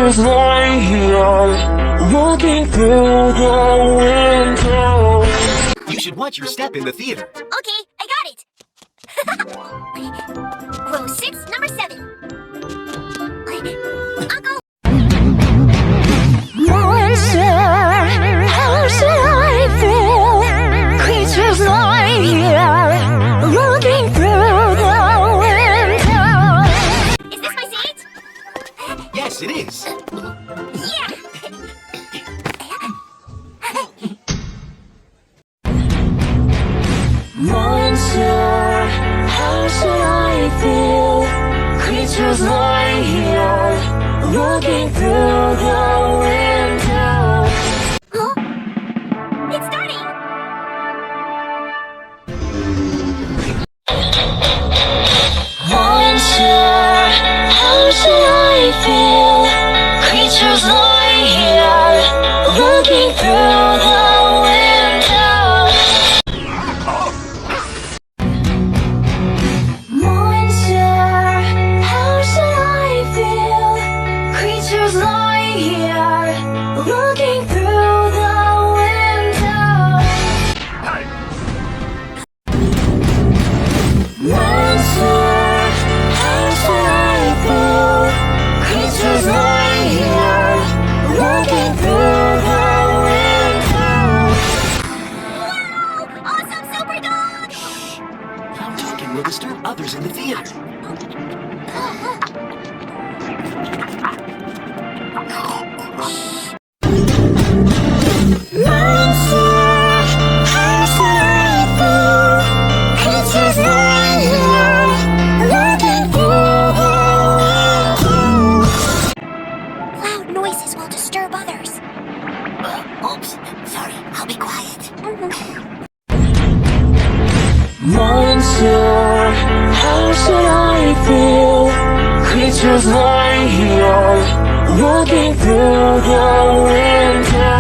Creatures lying here, looking through the window. You should watch your step in the theater. Okay, I got it. Row 6, number 7. Uncle. Monster, how should I feel? Creatures lying here, looking through the window. Is this my seat? Yes, it is. Yeah. Monster, how should I feel? Creatures lying here, looking through the window. Huh? It's starting. Monster, how should I feel? Creatures lying here, looking through the window. Monster, how should I feel? Creatures lying here, looking through the window. Monster, how should I feel? Creatures lying here, looking through the window. Wow! Awesome super dog! Loud talking will disturb others in the theater. Monster, how should I feel? Creatures lying here, looking through the window. Loud noises will disturb others. Oops. Sorry, I'll be quiet. Monster, how should I feel? Creatures lying here, looking through the window.